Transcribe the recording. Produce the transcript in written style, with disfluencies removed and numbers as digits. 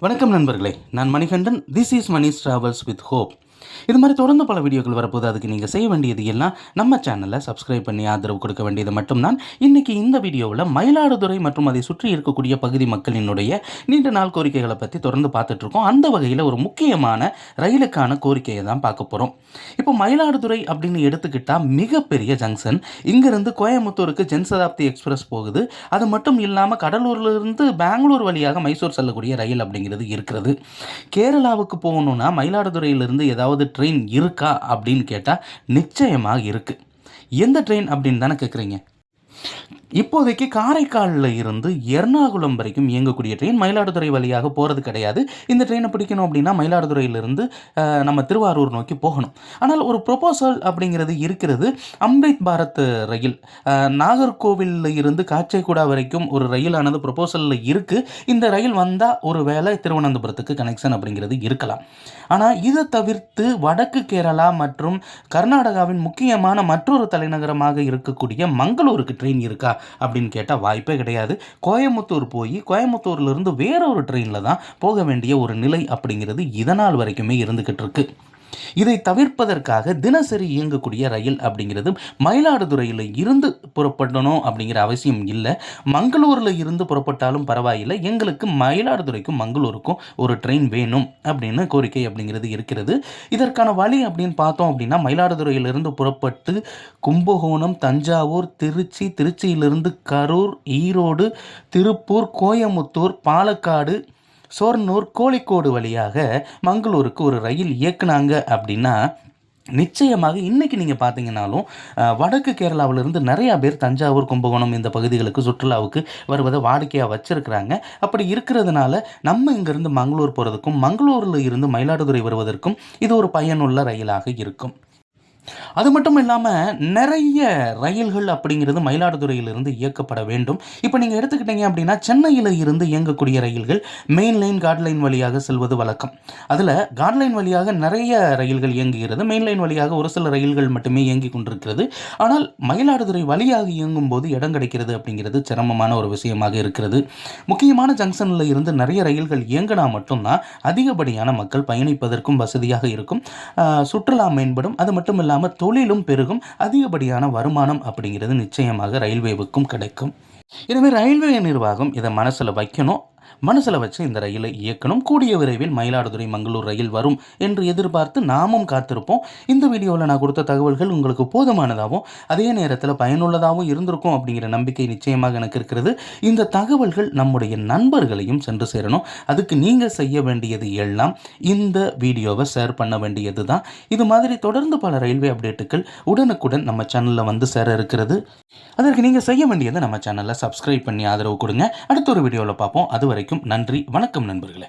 வணக்கம் நண்பர்களே, நான் Manikandan. This is Mani's travels with hope. இது மாதிரி தொடர்ந்து பல வீடியோக்கள் வரப்போது. அதுக்கு நீங்கள் செய்ய வேண்டியது எல்லாம் நம்ம சேனலை சப்ஸ்கிரைப் பண்ணி ஆதரவு கொடுக்க வேண்டியது மட்டும்தான். இன்றைக்கி இந்த வீடியோவில் மயிலாடுதுறை மற்றும் அதை சுற்றி இருக்கக்கூடிய பகுதி மக்களினுடைய நீண்ட நாள் கோரிக்கைகளை பற்றி தொடர்ந்து பார்த்துட்ருக்கோம். அந்த வகையில் ஒரு முக்கியமான ரயிலுக்கான கோரிக்கையை தான் பார்க்க போகிறோம். இப்போ மயிலாடுதுறை அப்படின்னு எடுத்துக்கிட்டால் மிகப்பெரிய ஜங்ஷன். இங்கேருந்து கோயம்புத்தூருக்கு ஜன்சதாப்தி எக்ஸ்பிரஸ் போகுது. அது மட்டும் இல்லாமல் கடலூர்லேருந்து பெங்களூர் வழியாக மைசூர் செல்லக்கூடிய ரயில் அப்படிங்கிறது இருக்கிறது. கேரளாவுக்கு போகணுன்னா மயிலாடுதுறையிலிருந்து ஏதாவது ட்ரெயின் இருக்கா அப்படின்னு கேட்டால் நிச்சயமாக இருக்குது. எந்த ட்ரெயின் அப்படின்னு தானே கேட்குறீங்க? இப்போதைக்கு காரைக்காலில் இருந்து எர்ணாகுளம் வரைக்கும் இயங்கக்கூடிய ட்ரெயின் மயிலாடுதுறை வழியாக போகிறது கிடையாது. இந்த ட்ரெயினை பிடிக்கணும் அப்படின்னா மயிலாடுதுறையிலிருந்து நம்ம திருவாரூர் நோக்கி போகணும். ஆனால் ஒரு ப்ரொபோசல் அப்படிங்கிறது இருக்கிறது. அம்ரித் பாரத் ரயில் நாகர்கோவிலில் இருந்து காச்சைக்குடா வரைக்கும் ஒரு ரயிலானது ப்ரொபோசலில் இருக்குது. இந்த ரயில் வந்தால் ஒரு வேளை திருவனந்தபுரத்துக்கு கனெக்ஷன் அப்படிங்கிறது இருக்கலாம். ஆனால் இதை தவிர்த்து வடக்கு கேரளா மற்றும் கர்நாடகாவின் முக்கியமான மற்றொரு தலைநகரமாக இருக்கக்கூடிய மங்களூருக்கு ட்ரெயின் இருக்கா அப்படின்னு கேட்டால் வாய்ப்பே கிடையாது. கோயம்புத்தூர் போய் கோயம்புத்தூர்லேருந்து வேற ஒரு ட்ரெயினில் தான் போக வேண்டிய ஒரு நிலை அப்படிங்கிறது இதனால் வரைக்குமே இருந்துக்கிட்டு இருக்கு. இதை தவிர்ப்பதற்காக தினசரி இயங்கக்கூடிய ரயில் அப்படிங்கிறது மயிலாடுதுறையில் இருந்து புறப்படணும் அப்படிங்கிற அவசியம் இல்லை. மங்களூரில் இருந்து புறப்பட்டாலும் பரவாயில்லை, எங்களுக்கு மயிலாடுதுறைக்கும் மங்களூருக்கும் ஒரு ட்ரெயின் வேணும் அப்படின்னு கோரிக்கை அப்படிங்கிறது இருக்கிறது. இதற்கான வழி அப்படின்னு பார்த்தோம் அப்படின்னா மயிலாடுதுறையிலிருந்து புறப்பட்டு கும்பகோணம், தஞ்சாவூர், திருச்சி, திருச்சியிலிருந்து கரூர், ஈரோடு, திருப்பூர், கோயமுத்தூர், பாலக்காடு, சோர்னூர், கோழிக்கோடு வழியாக மங்களூருக்கு ஒரு ரயில் இயக்குனாங்க அப்படின்னா நிச்சயமாக இன்றைக்கி நீங்கள் பார்த்தீங்கன்னாலும் வடக்கு கேரளாவிலிருந்து நிறையா பேர் தஞ்சாவூர், கும்பகோணம் இந்த பகுதிகளுக்கு சுற்றுலாவுக்கு வருவதை வாடிக்கையாக வச்சுருக்கிறாங்க. அப்படி இருக்கிறதுனால நம்ம இங்கேருந்து மங்களூர் போகிறதுக்கும் மங்களூரில் இருந்து மயிலாடுதுறை வருவதற்கும் இது ஒரு பயனுள்ள ரயிலாக இருக்கும். அது மட்டும் இல்லாமல் நிறைய ரயில்கள் அப்படிங்கிறது மயிலாடுதுறையிலிருந்து இயக்கப்பட வேண்டும். இப்போ நீங்கள் எடுத்துக்கிட்டீங்க அப்படின்னா சென்னையில் இருந்து இயங்கக்கூடிய ரயில்கள் மெயின் லைன், காட் லைன் வழியாக செல்வது வழக்கம். அதில் காட் லைன் வழியாக நிறைய ரயில்கள் இயங்குகிறது. மெயின் லைன் வழியாக ஒரு சில ரயில்கள் மட்டுமே இயங்கி கொண்டிருக்கிறது. ஆனால் மயிலாடுதுறை வழியாக இயங்கும் போது இடம் கிடைக்கிறது அப்படிங்கிறது சிரமமான ஒரு விஷயமாக இருக்கிறது. முக்கியமான ஜங்ஷனில் இருந்து நிறைய ரயில்கள் இயங்கினா மட்டும்தான் அதிகப்படியான மக்கள் பயணிப்பதற்கும் வசதியாக இருக்கும், சுற்றுலா மேம்படும். அது மட்டும் இல்லாமல் தொழிலும் பெருகும், அதிகப்படியான வருமானம் அப்படிங்கிறது நிச்சயமாக ரயில்வேவுக்கும் கிடைக்கும். எனவே ரயில்வே நிர்வாகம் இதை மனசில் வைக்கணும். மனசில் வச்சு இந்த ரயிலை இயக்கணும். கூடிய விரைவில் மயிலாடுதுறை மங்களூர் ரயில் வரும் என்று எதிர்பார்த்து நாமும் காத்திருப்போம். இந்த வீடியோவில் நான் கொடுத்த தகவல்கள் உங்களுக்கு போதுமானதாகவும் அதே நேரத்தில் பயனுள்ளதாகவும் இருந்திருக்கும் அப்படிங்கிற நம்பிக்கை நிச்சயமாக எனக்கு இருக்கிறது. இந்த தகவல்கள் நம்முடைய நண்பர்களையும் சென்று சேரணும். அதுக்கு நீங்கள் செய்ய வேண்டியது எல்லாம் இந்த வீடியோவை ஷேர் பண்ண வேண்டியது தான். இது மாதிரி தொடர்ந்து பல ரயில்வே அப்டேட்டுகள் உடனுக்குடன் நம்ம சேனலில் வந்து சேர இருக்கிறது. அதற்கு நீங்கள் செய்ய வேண்டியது நம்ம சேனலில் சப்ஸ்கிரைப் பண்ணி ஆதரவு கொடுங்க. அடுத்த ஒரு வீடியோவில் பார்ப்போம். அது வரைக்கும் நன்றி, வணக்கம் நண்பர்களே.